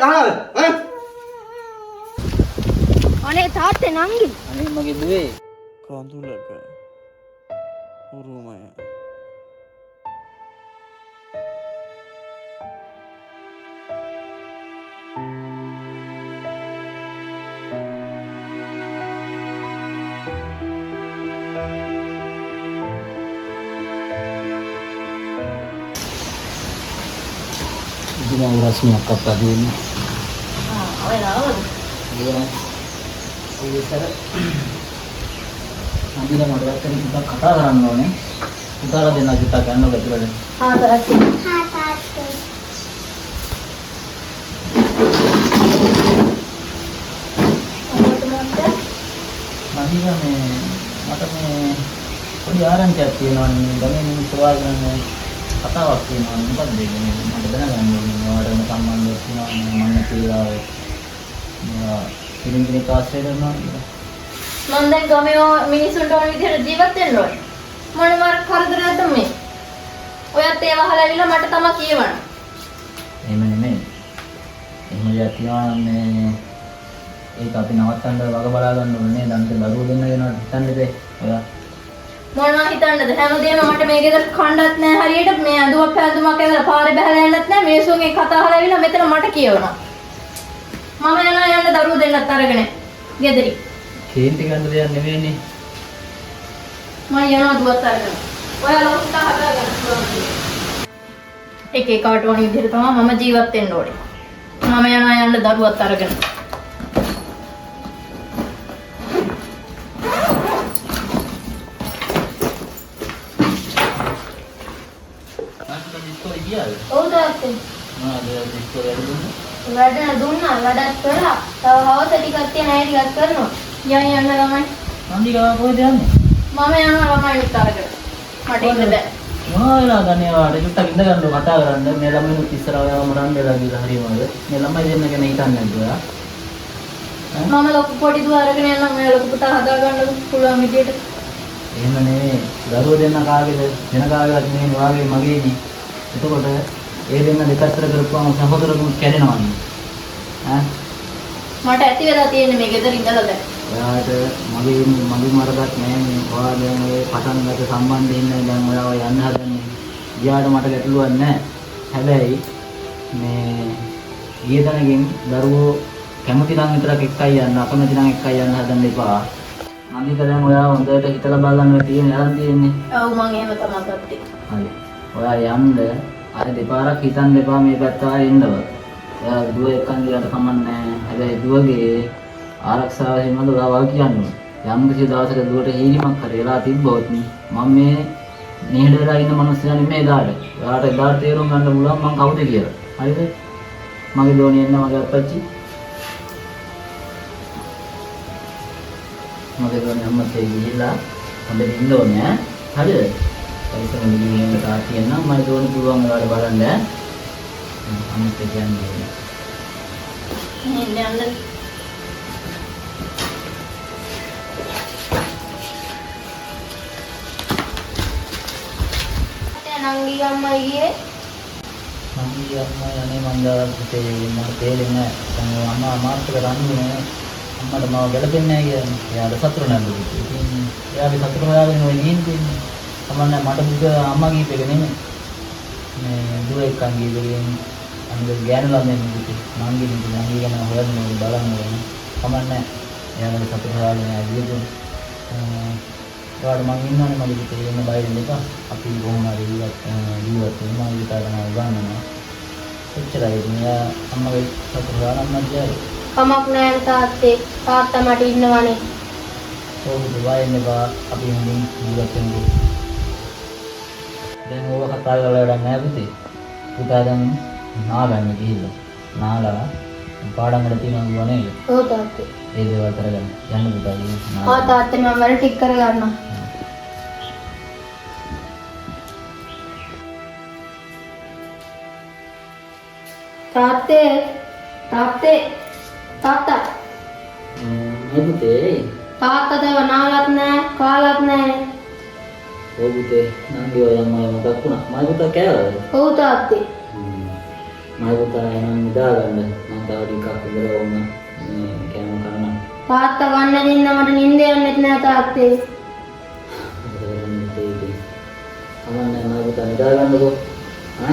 කහනද? ඈ? අනේ තාත්තේ නංගි. අනේ මගේ දුවේ. කඳුලක උරුමය. ඉතින් රස්මියක් අප්පා දෙන්නේ. ඔයලාවද? ඒ ඉතර අදින මඩ වැටෙන ටිකක් කතා කරන්න ඕනේ. උදාලා දෙන්න ටිකක් ගන්නව ගැතුලට. තාත්තේ. මම මට මේ පොඩි ආරංචියක් තියෙනවා නේ ගමේ මිනිස්සු වාගෙන කතාවක් තියෙනවා මොකක්ද ඒක මට දැනගන්න ඕනේ ඔයාලට සම්බන්ධයක් තියෙනවා මම කියලා ඉතින් කාස්ටේ කරනවා මම දැන් ගමේ මිනිස්සුන්ට ඕන විදිහට ජීවත් වෙන්න ඕනේ. මොන මාර කරදරයක්ද මේ? ඔයත් ඒව අහලා ඇවිල්ලා මට තමයි කියවන්න. එහෙම නෙමෙයි. එහෙම දෙයක් තියෙනවා මේ ඒක අපි නවත්තන්න වග බලා ගන්න ඕනේ නේද? අන්ත දරුවෝ දෙන්න වෙනවා හිතන්න දෙයි. ඔයා මොනවා හිතන්නද? හැමදේම මට මේ ගෙදර කණ්ඩත් නැහැ හරියට මේ අඳුවක් පැඳුමක් ඇදලා පාරේ බහලා යන්නත් නැහැ. මේසුන්ගේ කතා අහලා ඇවිල්ලා මෙතන මට කියවනවා. මම යනවා යන්න දරුවෝ දෙන්නත් අරගෙන ගෙදරින්. කේන්ති ගන්න දෙයක් නෙවෙයිනේ. මම යනවා දුවත් අරගෙන. ඔයාලා ඔක්කොම හදාගන්න පුළුවන්. එක එකට ඕන විදිහට තමයි මම ජීවත් වෙන්න ඕනේ. මම යනවා යන්න දරුවත් අරගෙන. ඔව් තාත්තේ. වැඩ දුන්නා වැඩක් කළා. තව හවස ටිකක් තියෙන අය ටිකක් කරනවා. යන්න ළමයි. නන්දි ගාව කොහෙද යන්නේ? මම යනවා ළමයිත් අරගෙන. මට ඉන්න බෑ. මොනවා වෙලා ගන්නේ වාට චුට්ටක් ඉඳ ගන්න කතා කරන්න මේ ළමයිනුත් ඉස්සරහ ඔයාම රන් වෙලා ගිහලා හරියමද මේ ළමයි දෙන්න ගැන හිතන්නේ නැද්ද ඔයා මම ලොකු පොඩි දුව අරගෙන යනවා මේ ලොකු පුතා හදා ගන්න පුළුවන් විදියට එහෙම නෙමෙයි දරුවෝ දෙන්න කාගේද වෙන කාගේවත් නෙමෙයි වාගේ මගේනේ එතකොට ඒ දෙන්න දෙකතර කරපුවාම සහෝදරතුන් කැඩෙනවනේ ඈ මට ඇති වෙලා තියෙන්නේ මේ ගෙදර ඉඳලා දැන් ඔයාට මගේ මරකට නෑ මේ ඔයාලා මේ පටන් ගත්ත සම්බන්ධය ඉන්නේ දැන් ඔයාව යන්න හදන්නේ. ගියාට මට ගැටලුවක් නෑ. හැබැයි මේ ඊයේ දණකින් දරුවෝ කැමති නම් විතරක් එක්කයි යන්න අකමැති නම් එක්කයි යන්න හදන්න එපා. අනික දැන් ඔයා හොඳට හිතලා බලන්න තියෙන යන්න තියෙන්නේ. ඔව් මම එහෙම තමයි ගත්තේ. හරි. ඔයා යන්න අර දෙපාරක් හිතන්න එපා මේ පැත්ත ආයෙ එන්නව. ඔයා දුව එක්කන් ගියාට කමන්නේ නෑ. හැබැයි දුවගේ ආරක්ෂාව හිමද ඔයාව කියන්නේ. යම් කිසි දවසක දුවට හීලිමක් හරි වෙලා තිබ්බොත් මම මේ නිහඬ වෙලා ඉන්න මිනිස්සයා නෙමෙයි දාට. ඔයාට එදාට තේරුම් ගන්න පුළුවන් මම කවුද කියලා. හරිද? මගේ දෝණිය එන්න මගේ අප්පච්චි. මගේ දෝණිය අම්මත් ගිහිල්ලා හොඳට ඉන්න ඕනේ ඈ. හරිද? පරිස්සමෙන් ගිහින් තාත්තිය නම් මම දෝණිය පුළුවන් ඔයාලට බලන්න ඈ. අනිත් කියන්නේ. නේද යන්න නංගි අම්මයි ගියේ නංගි අම්මා යන්නේ මන්දාරපුතේ මට තේරෙන්නේ නැහැ අම්මා මාර්ථක රන්නේ අම්මට මාව ගැලපෙන්නේ නැහැ කියන්නේ එයාට සතුට නැද්ද ඉතින් එයාගේ සතුට හොයාගෙන ඔය ගිහින් තින්නේ තමන්න මට බුද අම්මා කීපෙක නෙමෙයි මේ දුව එක්කන් ගිහින් අනිත් ගෑනු ළමෙන් ඉතින් නංගි ගැන හොයන්න ඕනේ බලන්න ඕනේ තමන්න එයාගේ සතුට හොයාගෙන ආවිද ඔයාලට මම ඉන්නවනේ මගේ පුතේ එන්න බය වෙන්න එපා. අපි කොහොම හරි ජීවත් වෙනවා මම විතරම උගන්වනවා. එච්චරයි මෙයා අම්මගේ සතුට ගානක් නැහැ. කමක් නැහැ තාත්තේ. තාත්තා මට ඉන්නවනේ. ඕක බය වෙන්න එපා. අපි හොඳින් ජීවත් වෙමු. දැන් ඕක කතා කරලා වැඩක් නැහැ පුතේ. පුතා දැන් නාගන්න ගිහිල්ලා. නාලා පාඩම් වල තියෙනවා නේද? ඔව් තාත්තේ. ඒ දේවල් කරගන්න. යන්න පුතා. ආ තාත්තේ මම වැඩ ටික කරගන්නවා. තාත්තා පුතේ තාත්තා දේව නාලත් නැහැ කාලත් නැහැ ඔව් පුතේ නංගි ඔය අම්මා මතක් වුණා මම පුතා කෑවද ඔව් තාත්තේ මම පුතා එනම් නිදා ගන්න මම තව ටිකක් ඉඳලා වුණා මේ කෑම කරන්න. තාත්තා ගන්න දෙන්න මට නිින්ද යන්නෙත් නෑ තාත්තේ. අමන්නේ මම පුතා නිදා ගන්නකො.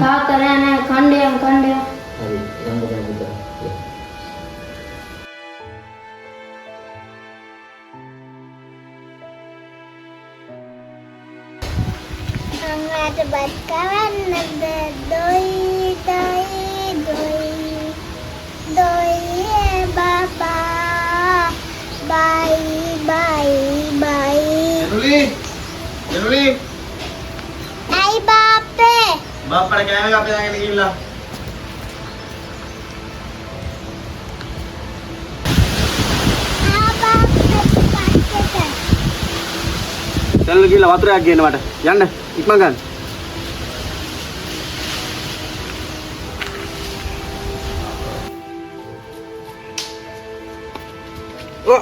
තාත්තා නෑ කණ්ඩයම්. හරි යන්න පුතා. අම්මාට බත් කවන්නද දොයි බබා බයි එනුලි ඇයි බාප්පේ බාප්පට කෑම අපේ ළඟට ගිහිල්ලා දැන් ගිහිල්ලා වතුරයක් ගේන්න මට යන්න ඉක්මන් ගන්න ඔව්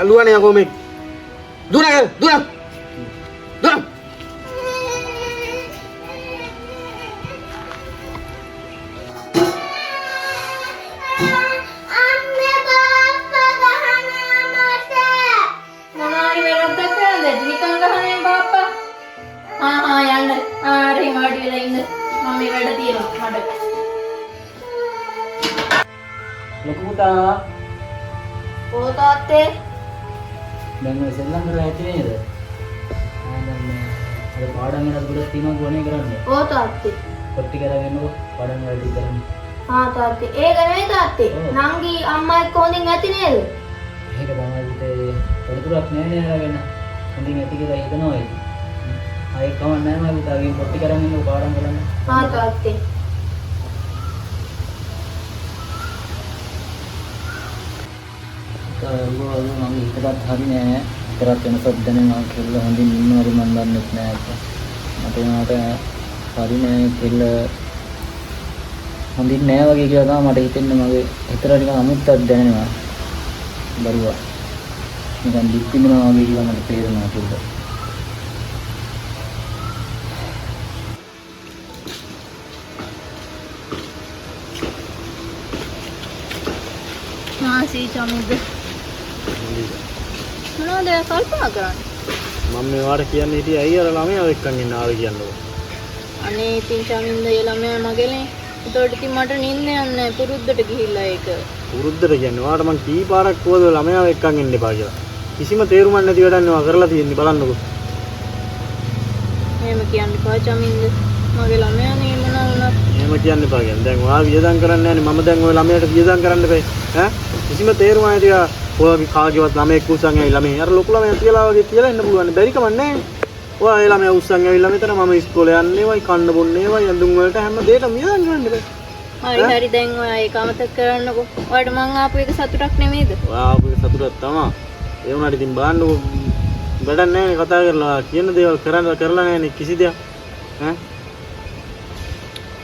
අලුවනේ යකෝ මේ දුරක් අම්මේ බාප්පා ගහනවා මට මොනාරි වෙනත්ක් කරන්නද? නිකන් ගහන්නේ බාප්පා. යන්න. හරි මාඩි වෙලා ඉන්න. මම මේ වැඩ තියෙනවා මට. ලොකු පුතා ඕ තාත්තේ. දැන් ඔය සෙල්ලම් කරලා ඇති නේද? දැන් මේ අර පාඩම් එකක් ගොඩක් තියෙනවා ගොනේ කරන්නේ. ඕ තාත්තේ. කොට්ටි කරගෙනකො පාඩම් වැඩි කරන්නේ. තාත්තේ. ඒක නෙවෙයි තාත්තේ. නංගි අම්මා එක්ක හොඳින් ඇති නේද? ඒක තමයි පුතේ තොරතුරක් නෑ නේ අරගෙන. හොඳින් ඇති කියලා හිතනවා ඒක. ආයෙ කවන්න නෑ මම පුතාගෙන් කොට්ටි කරගෙන පාඩම් කරන්න. තාත්තේ. මම හිතවත් හරි නෑ. කරත් වෙනසක් දැනෙනවා කියලා හොඳින් ඉන්නවද මන් දන්නෙත් නෑ. මට හරි නෑ කියලා හොඳින් නෑ වගේ කියලා තමයි මට හිතෙන්නේ. මගේ හිතට නිකන් අමුත්තක් දැනෙනවා. බරුවා. නිකන් දික් විඳිනවා වගේ කියලා මට තේරෙනවා කියලා. මාසී චමින්ද. මොනවද කල්පනා කරන්නේ? මම මේවාට කියන්නේ හිටියේ ඇයි අර ළමයා එක්කන් ඉන්න ආවේ කියන්නකො අනේ ඉතින් චමින්ද ඒ ළමයා මගේනේ. ඒතකොට ඉතින් මට නිින්ද යන්නේ නැහැ. පුරුද්දට ගිහිල්ලා ඒක. වෘද්ධට කියන්නේ ඔයාලට මං කී පාරක් කිව්වද ළමයාව එක්කන් ඉන්න එපා කියලා. කිසිම තේරුමක් නැති වැඩක් නෙවෙයි කරලා තියෙන්නේ බලන්නකො. එහෙම කියන්න එපා චමින්ද. මගේ ළමයා නේ මොනවා වුණත්. එහෙම කියන්න එපා කියන්නේ. දැන් ඔයා වියදම් කරන්නේ නැහැනේ මම දැන් ওই ළමයාට වියදම් කරන්න බෑ. ඈ කිසිම තේරුමක් නැති ඔයාගේ කාගේවත් ළමයෙක් උස්සන් ඇවිල්ලා මේ අර ලොකු ළමයා කියලා වගේ කියලා ඉන්න පුළුවන්. බැරි කමක් නැහැ. ඔයා ඒ ළමයා උස්සන් ඇවිල්ලා මෙතන මම ඉස්කෝලේ යන්නේ වයි කන්න බොන්නේ වයි ඇඳුම් වලට හැම දෙයකම වියදම් කරන්න බෑ. හරි දැන් ඔයා ඒක අමතක කරන්නකෝ. ඔයාට මං ආපු එක සතුටක් නෙමෙයිද? ඔයා ආපු එක සතුටක් තමයි. ඒ වුණාට ඉතින් බලන්නකො වැඩක් නැහැනේ කතා කරලා කියන දේවල් කරලා නැහැනේ කිසි දෙයක්. ඈ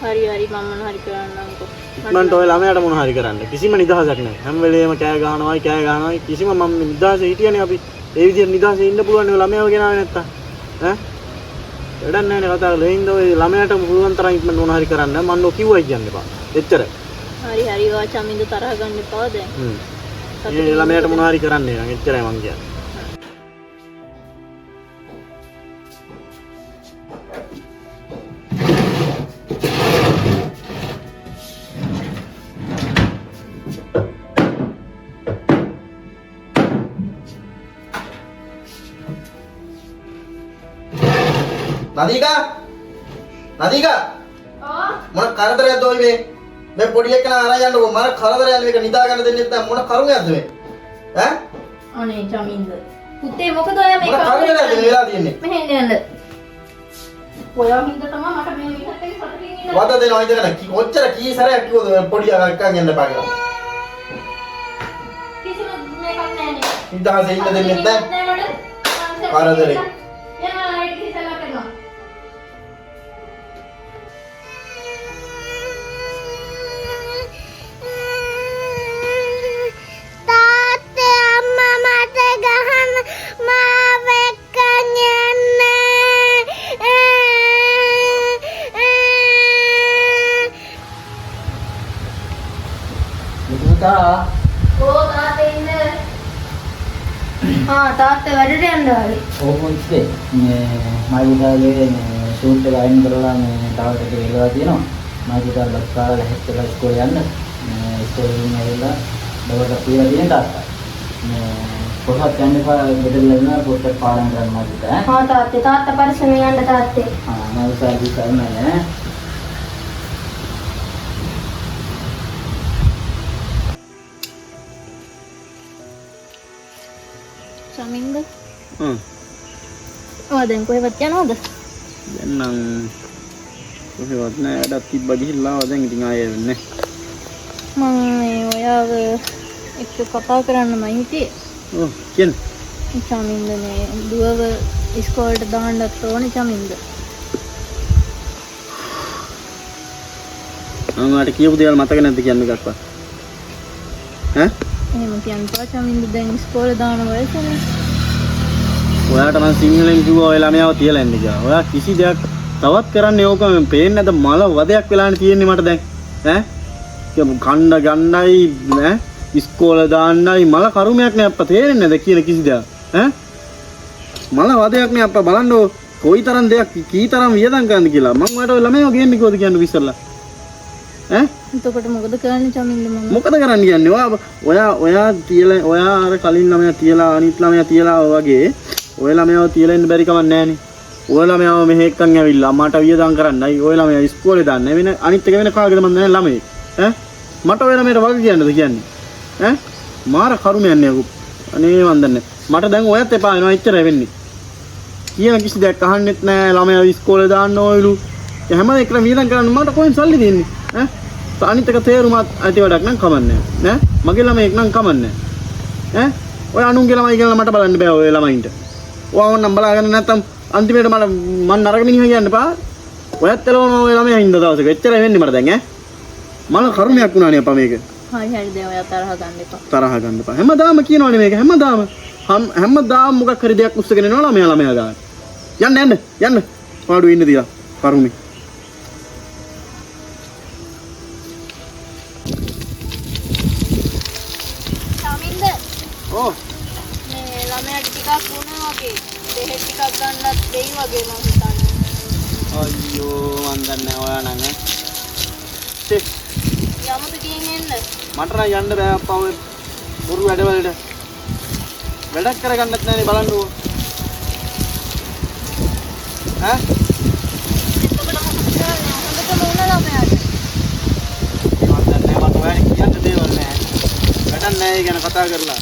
හරි මම මොන හරි කරන්නම්කෝ. ඉක්මනට ඔය ළමයාට මොන හරි කරන්න. කිසිම නිදහසක් නැහැ. හැම වෙලේම කෑ ගහනවායි කිසිම මම නිදහසේ හිටියනේ අපි. ඒ විදිහට නිදහසේ ඉන්න පුළුවන් නේ ළමයාව ගෙනාවේ නැත්තම්. ඈ වැඩක් නැහැනේ කතා කරලා. එයින්ද ඔය ළමයාට පුළුවන් තරම් ඉක්මනට මොන හරි කරන්න. මම නෝ කිව්වයි කියන්න එපා. එච්චරයි. හරි ඔයා චමින්ද තරහ ගන්න එපා දැන්. ඒ ළමයාට මොන හරි කරන්න නෑ. එච්චරයි මං කියන්නේ. නදීකා මොන කරදරයක්ද ඔය මේ පොඩි එකන අරන් යන්නකො මම කරදරයක් මේක නිදා ගන්න දෙන්නෙත් නැත්නම් මොන කරුණයක්ද මේ ඈ අනේ චමින්ද පුතේ මොකද ඔයා මේ කරදරයක්ද වෙලා තියෙන්නේ මෙහෙන් යන්න ඔයා හින්දා තමයි මට මේ විදිහට සතුටින් ඉන්න වද දෙනවා ඉඳගෙන ඔච්චර කී සැරයක් කිව්වද පොඩි එකන් යන්න එපා කියලා කිසිම මේකක් නැහැ නේ නිදාසේ ඉන්න දෙන්නෙත් නැහැ කරදරේ පුතා ඕ තාත්තේ ඉන්නේ. තාත්තේ වැඩට යන්න ආවේ. ඕක ඉස්සේ මේ මයි පුතාගේ ෂූට් එක අයින් කරලා මේ ටවර් එකේ ඉලවා තියෙනවා. මයි පුතා බස් කාලා හැත් එකලා ඉස්කෝලේ යන්න. මේ ඉස්කෝලේ ඉන්න ඇවිල්ලා දවල්ට පියලා තියෙන තාත්තා. මේ පොතක් යන්න බෙදලා ඉන්නවා පොතක් පාඩම් කරන්න මට. තාත්තා පරිස්සමෙන් යන්න තාත්තේ. මම උසාවි කරන්නේ ඈ. සමින්ද හ්ම් දැන් කොහෙවත් යනවද? දැන් නම් කොහෙවත් නෑ වැඩක් තිබ්බ ගිහිල්ලා දැන් ඉතින් ආයෙ වෙන්නේ මම මේ ඔයාව එක්ක කතා කරන්නමයි හිටියේ. ඔව් කියන්න චමින්ද මේ දුවව ඉස්කෝලේට දාන්නත් ඕනේ චමින්ද. මම ආට කියපු දේවල් මතක නැද්ද කියන්න එකක්වත් ඈ එහෙම කියන්නපා චමින්ද දැන් ඉස්කෝලේ දාන වයසනේ. ඔයාට මම සිංහලෙන් කිව්වා ඔය ළමයාව තියලා එන්න කියලා. ඔයා කිසි දෙයක් තවත් කරන්නේ ඕක මම පේන්නේ නැද මල වදයක් වෙලානේ තියෙන්නේ මට දැන් ඈ කණ්ඩ ගණ්ඩයි ඈ ඉස්කෝලේ දාන්නයි මල කරුමයක් නේ අප්පා තේරෙන්නේ නැද කියන කිසි දෙයක් ඈ මල වදයක් නේ අප්පා බලන්න කොයිතරම් දෙයක් කීතරම් වියදම් කරනද කියලා මම ඔයාට ඔය ළමයාව ගේන්නේ කොහොමද කියන්නේ ඉස්සල්ලා ඈ එතකොට මොකද කරන්නේ චමින්ද මම? මොකද කරන්න කියන්නේ ඔයා තියලා ඔයා අර කලින් ළමයා තියලා අනිත් ළමයා තියලා වගේ ඔය ළමයාව තියලා ඉන්න බැරි කමක් නැහනේ. ඔය ළමයාව මෙහෙ එක්කන් ඇවිල්ලා මට වියදම් කරන්නයි ඔය ළමයා ඉස්කෝලේ දාන්න වෙන අනිත් එක වෙන කාගෙද මන් දන්නේ ළමයි ඈ මට ඔය ළමයට වගේ කියන්නද කියන්නේ ඈ මාර කරුමයක් නේ අකු අනේ මන් දන්නේ මට දැන් ඔයත් එපා වෙනවා එච්චරයි වෙන්නේ කියන කිසි දෙයක් අහන්නෙත් නැහැ ළමයා ඉස්කෝලේ දාන්න ඕයිලු හැම එකම වියදම් කරන්න මට කොහෙන් සල්ලි දෙන්නේ ඈ අනිත් එක තේරුමත් ඇති වැඩක් නම් කමන්නේ නෑ මගේ ළමයෙක් නම් කමන්නේ ඈ ඔය අනුන්ගේ ළමයි කියලා මට බලන්න බෑ ඔය ළමයින්ට ඔයාව නම් බලාගෙන නැත්තම් අන්තිමේට මම නරක මිනිහා කියන්න එපා ඔයත් එළවන ඔය ළමයා හින්ද දවසක එච්චරයි වෙන්නේ මට දැන් ඈ මල කරුණයක් වුණානේ අප්පා මේක හරි දැන් ඔයා තරහ ගන්න එපා. තරහ ගන්න එපා හැමදාම කියනවනේ මේක හැමදාම මොකක් හරි දෙයක් උස්සගෙන එනවා ළමයා ගාන යන්න පාඩුවේ ඉන්න තියා කරුමේ චමින්ද ඕ මේ ළමයාට ටිකක් වුණා වගේ දෙහෙත් ටිකක් ගන්නත් දෙයි වගේ මම හිතන්නේ. අයියෝ මන් දන්නේ ඔයා නම් ඈ යමුද ගිහින් එන්න? මට නම් යන්න බෑ අප්පා ඔය බොරු වැඩවලට වැඩක් කරගන්නත් නැනේ බලන්නකෝ ඈ එතකොට මොකද කරන්නේ? හොඳටම උන ළමයාට. මන් දන්නේ මට ඔයාට කියන්න දේවල් නැහැ වැඩක් නැහැ ඒ ගැන කතා කරලා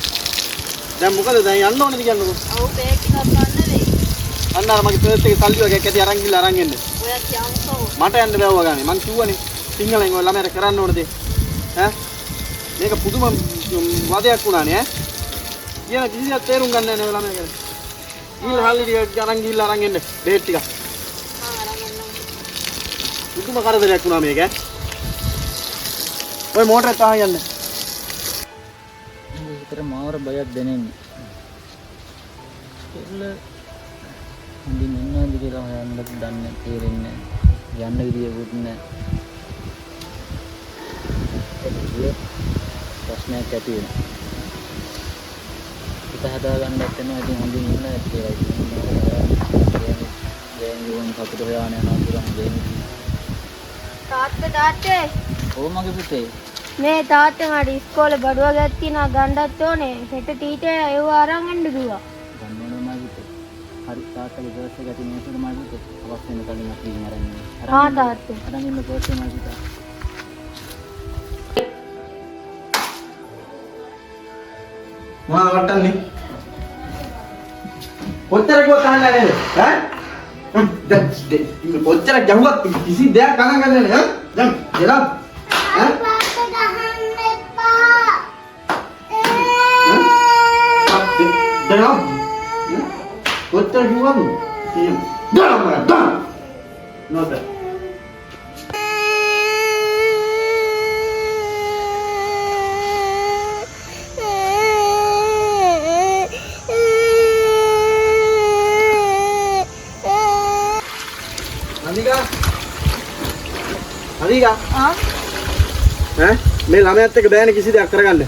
දැන් මොකද දැන් යන්න ඕනේද කියන්නකෝ ඔව් බෑග් එකක් ගන්න වෙයි. අන්න අර මගේ පර්ස් එකේ සල්ලි වගේ ඇති අරන් ගිහලා අරන් එන්න ඔයා කියන්කෝ. මට යන්න බෑ ඔයා ගානේ මං කිව්වනේ සිංහලෙන් ඔය ළමයට කරන්න ඕන දේ ඈ මේක පුදුම වදයක් වුණානේ ඈ කියන කිසි දෙයක් තේරුම් ගන්න නැහැ නේ ඔය ළමයා ගැන ගිහලා හල්ලි ටික අරන් ගිහලා අරන් එන්න ඩේට් ටික අරන් එන්න. පුදුම කරදරයක් වුණා මේක ඈ ඔය මෝටරේ තාහ යන්න විතර මාර බයක් දැනෙන්නේ. එල්ල හොඳින් ඉන්නවද කියලා හොයන්නත් දන්නේ තේරෙන්නේ නැහැ. යන්න විදියකුත් නැහැ. ඒක ප්‍රශ්නයක් ඇති වෙනවා. හිත හදා ගන්නත් වෙනවා ඉතින් හොඳින් ඉන්න කියලා ඉතින් ගේම් කපුට හොයාගෙන යනවා කියලා ගේම්. තාත්තේ ඕ මගේ පුතේ මේ තාත්තේ මට ඉස්කෝලේ බඩුව ගැත්තිනා ගන්නත් ඕනේ. හෙට ටීචර් ඒව අරන් එන්න කිව්වා. ගන්න ඕනේ මගේ පුතේ. හරි තාත්තගේ දවස් එක ගතින් නේද මගේ පුතේ. අවස් වෙන කලින් අපි ඉගෙන අරන් ඉන්නේ. තාත්තේ. අරන් ඉන්න පස්සේ මගේ පුතා. මොනවා වටන්නේ කොච්චර කිව්වත් අහන්නේ නැහැ නේද ඈ දැන් කොච්චර ගැහුවත් කිසි දෙයක් ගණන් ගන්නේ නැහැ ඈ දැන් එලා ඈ පාප්පා ගහන්න එපා. දැන් කොච්චර කිව්වද දාන්න නෝද අනිකා ආ ඈ මේ ළමයාත් එක්ක බෑනේ කිසි දෙයක් කරගන්න.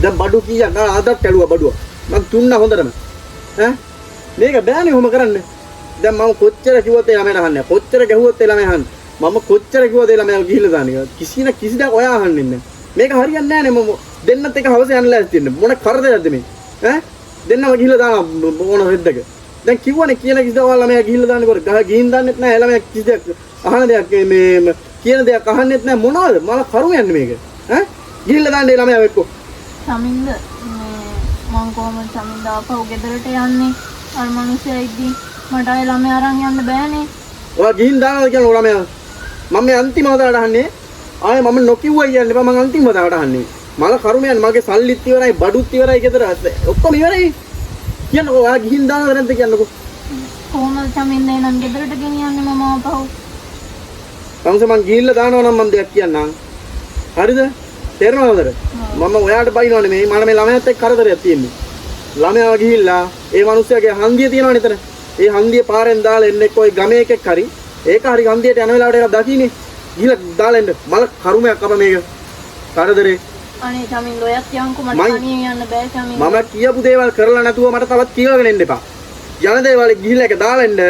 දැන් බඩු කීයක් ආදත් කැළුවා බඩුව. මං තුන්නා හොඳටම. ඈ මේක බෑනේ කොහොම කරන්න. දැන් මම කොච්චර කිව්වොත් ඒ ළමයා අහන්නේ. කොච්චර ගැහුවොත් ඒ ළමයා අහන්නේ. මම කොච්චර කිව්වද ඒ ළමයා ගිහිල්ලා දාන්නේ. කිසි දෙයක් ඔයා අහන්නේ නැහැ. මේක හරියන්නේ නැහැ නේ. මම දෙන්නත් එක හවස යන්න ලෑස්ති වෙන්න. මොන කරදරයක්ද මේ? ඈ දෙන්නම ගිහිල්ලා දාන මොන රෙද්දක. දැන් කිව්වනේ කියලා කිසි දෙයක් ඔයාලා ළමයා ගිහිල්ලා දාන්නකොට ගිහින් දාන්නෙත් නැහැ. ළමයා කිසි දෙයක් අහන දෙයක් මේ කියන දෙයක් අහන්නෙත් නැහැ. මොනවද? මල කරු යන්නේ මේක. ඈ ගිහිල්ලා දාන්න ඒ ළමයා එක්ක. සමින්ද මං කොහොමද සමින්ද ආපහු ගෙදරට යන්නේ? අර මිනිස්සයා ඉද්දි මට ආයේ ළමයා අරන් යන්න බෑනේ. ඔයා ගිහින් දානවද කියන ළමයා? මම මේ අන්තිම වතාවට අහන්නේ. ආයේ මම නොකියුවා කියන්නේ බෑ. මම අන්තිම වතාවට අහන්නේ. මල කරුම යන්නේ මගේ සල්ලිත් ඉවරයි, බඩුත් ඉවරයි ගෙදර. ඔක්කොම ඉවරයි. කියන්නකෝ ඔයා ගිහින් දානවද නැද්ද කියන්නකෝ. කොහොමද සමින්ද එනම් ගෙදරට ගෙනියන්නේ මම ආපහු? තමස මං ගිහිල්ලා දානවා නම් මම දෙයක් කියන්නම්. හරිද? තේරෙනවද? මම ඔයාට බයිනව නෙමෙයි. මම මේ ළමයාත් එක්ක කරදරයක් තියෙන්නේ. ළමයා ගිහිල්ලා ඒ මිනිස්සයාගේ හන්දිය තියෙනවනේ එතන. ඒ හන්දිය පාරෙන් දාලා එන්නේ කොයි ගමේ එකෙක් හරි. ඒක හරි හන්දියට යන වෙලාවට ඒක දකින්නේ. ගිහිල්ලා දාලා එන්න. මල කරුමයක් අප මේක. කරදරේ. අනේ සමින්ද ඔයත් යන්කෝ මට තනියෙන් යන්න බෑ සමින්ද. මම කියපු දේවල් කරලා නැතුව මට තවත් කියවගෙන එන්න එපා. යන දේවල් ගිහිල්ලා ඒක දාලා එන්න.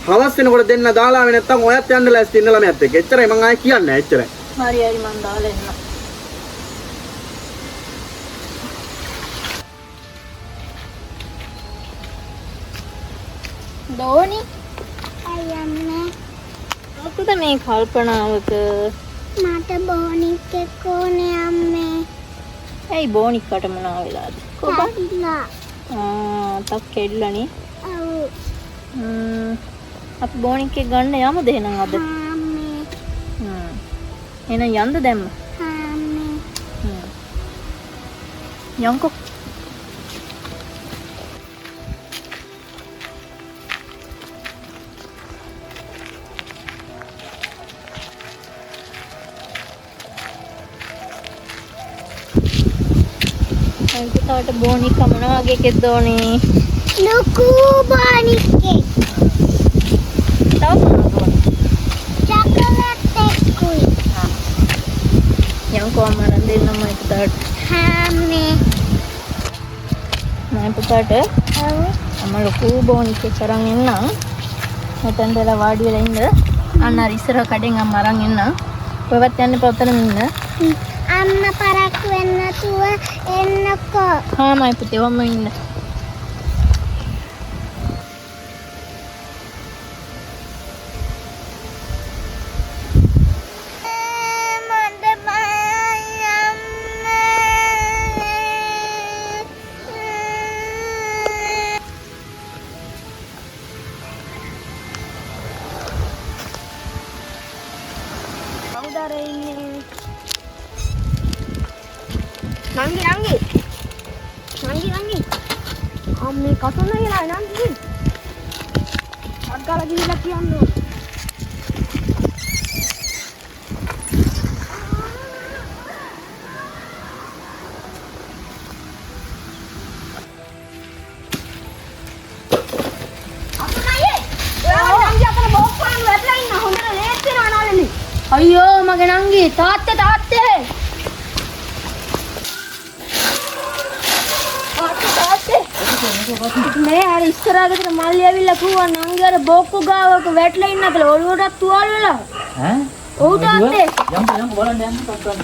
හවස් වෙනකොට දෙන්න දාලා ආවේ නැත්තම් ඔයත් යන්න ලෑස්ති ඉන්න ළමයාත් එක්ක. එච්චරයි මං ආයේ කියන්නේ. එච්චරයි. හරි හරි මං දාලා එන්න. දෝනි අයන්නේ මොකද මේ කල්පනාවක මට බෝනික් එක්ක ඕනේ අම්මේ. ඇයි බෝනික්කට මොනවා වෙලාද? කොහොමද? ඉන්නා. තක් කෙල්ලනේ. ඔව්. අපි බෝනික් එක ගන්න යමුද එහෙනම් අද? අම්මේ. එහෙනම් යන්න දැම්ම. අම්මේ. යන්කෝ. පුතාට බෝනික් මොන වගේ එකෙක්ද ඕනේ? ලොකු බෝනික් එක. තව මොනවද ඕනේ? චොකලට් එකකුයි. යන්කෝ අම්මා දෙන්නම පුතාට. අම්මේ. මම පුතාට ඔව්. අම්මා ලොකු බෝනික් එක අරන් එන්නම්. මෙතෙන් දලා වාඩි වෙලා ඉන්න. අන්න අර ඉස්සර කඩෙන් අම්මා අරන් එන්නම්. ඔයවත් යන්න පොතන ඉන්න. අම්මා පරක් වෙන්න නැතුව එන්නකෝ. හා මයි පුතේ වම්ම ඉන්න. නංගි අම්මේ කතන කියලා නංගි අක්කලා ගිහිල්ලා කියන්නේ අයියෝ මගේ නංගි තාත්තේ මේ අර ඉස්සරහට මල්ලි ඇවිල්ලා කිව්වා නංගි අර බොක්කු ගාවක වැටලා ඉන්න කියලා ඔළුවටත් තුවාල වෙලා ඈ ඔව් තාත්තේ යම් බලන්න යන්න තාත්තා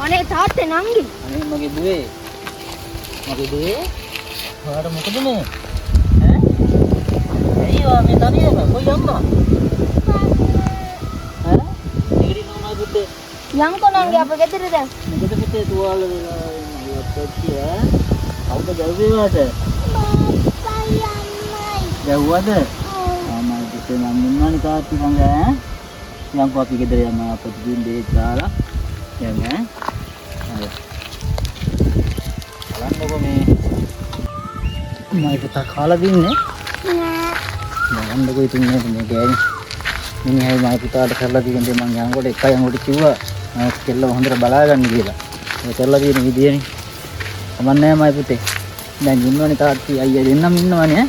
අනේ තාත්තේ නංගි අනේ මගේ දුවේ ඔයාට මොකද මේ ඈ ඇයි ඔයා මේ තනියම කොයි යම්මා ඈ ඉගිරි නෝනා පුතේ යන්කෝ නංගි අප ගෙදර දැන් මොකද පුතේ තුවාල වෙලා ඉන්නේ ඔක්කොච්චි ඈ අවුද ගැව්වේවාද බාප්පයි අම්මයි. ගැව්වද ආමයි පුතේ මම දුන්නානේ තාත්ති මං ඈ යන්කෝ අපි ගෙදර යන්න අපිට දුන් දෙයක් දාලා යන්න ඈ බලන්නකෝ මේ මම පුතා කාලා දින්නේ නෑ. බලන්නකෝ ඉතින් මේ ගෑණි මිනිහයි මම පුතාට කරලා තියෙන දේ මං යනකොට එකයි යනකොට කිව්වා මම කෙල්ල හොඳට බලාගන්න කියලා. ඒ කරලා තියෙන විදියනේ. කමන්නේ මයි පුතේ. දැන් ඉන්නවනේ තාත්ති අයියා දෙන්නම ඉන්නවනේ ඈ.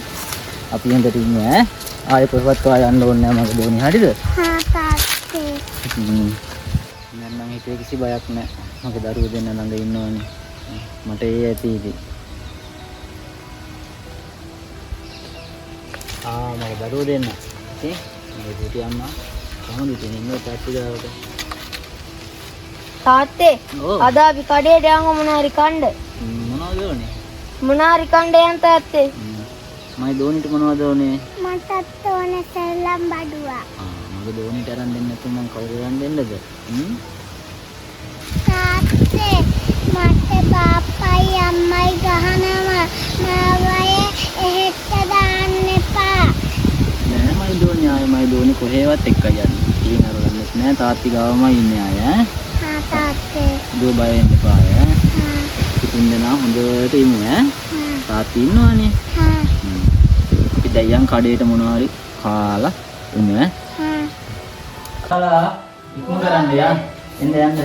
අපි හොඳට ඉන්නේ ඈ. ආයෙ කොහෙවත් යන්න ඕනේ නැහැ මගේ දෝනි. හරිද? හා තාත්තේ. දැන් නම් හිතේ කිසි බයක් නැහැ. මගේ දරුවෝ දෙන්න ළඟ ඉන්නවනේ. මට ඒ ඇති ඉතින්. මගේ දරුවෝ දෙන්න. ඉතින් මගේ පුතේ අම්මා කොහොමද ඉතින් ඉන්නේ තාත්තා ගාවට? තාත්තේ ඔව්. අද අපි කඩේට යමු මොනාරි කණ්ඩ. මොනවද ඕනේ? මොනාරි කණ්ඩ යන් තාත්තේ. මගේ දෝනිට මොනවද ඕනේ? මටත් ඕනේ සෙල්ලම් බඩුවා. මගේ දෝනිට අරන් දෙන්න නැත්නම් මං කවුරු අරන් දෙන්නද? තාත්තේ මට බාප්පයි අම්මයි ගහනවා මාවය එහෙට දාන්න එපා. නෑ මයි දෝනි ආයේ මයි දෝනි කොහෙවත් එක්ක යන්නේ. ඉතින් අරගන්නෙත් නෑ තාත්ති ගාවමයි ඉන්නේ ආයේ ඈ. හා තාත්තේ. දුව බය වෙන්න එපා ඈ. හා. ඉතින් දෙනා හොඳට ඉමු ඈ. හා. තාත්ති ඉන්නවනේ. හා. අපි දැන් කඩේට මොනවා හරි කාලා ඉමු ඈ. හා. කලා ඉක්ම කරන්න යන්න යන්න.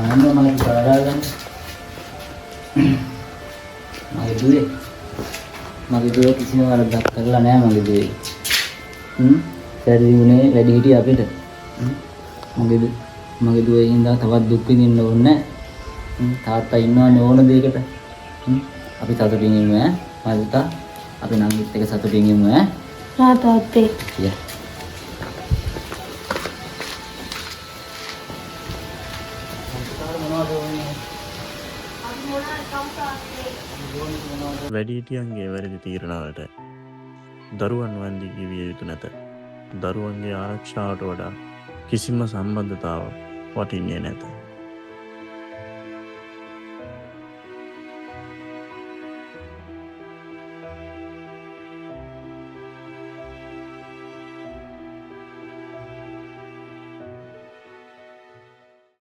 ආනන්ද මම කරලා ගන්න. මගේ දුවේ කිසිම වරදක් කරලා නෑ මගේ දුවේ. පරිදිුනේ වැඩි හිටිය අපිට. මගේ දුවේ හින්දා තවත් දුක් විඳින්න ඕනේ නෑ. තාත්තා ඉන්නවනේ ඕන දෙයකට. අපි සතුටින් ඉමු ඈ. මල්තා අපි නංගිත් එක සතුටින් ඉමු ඈ. හා තාත්තේ. කිය. වැඩිහිටියන්ගේ වැරදි තීරණවලට දරුවන් වන්දි කිවිය යුතු නැත. දරුවන්ගේ ආරක්ෂාවට වඩා කිසිම සම්බන්ධතාවක් වටින්නේ නැත.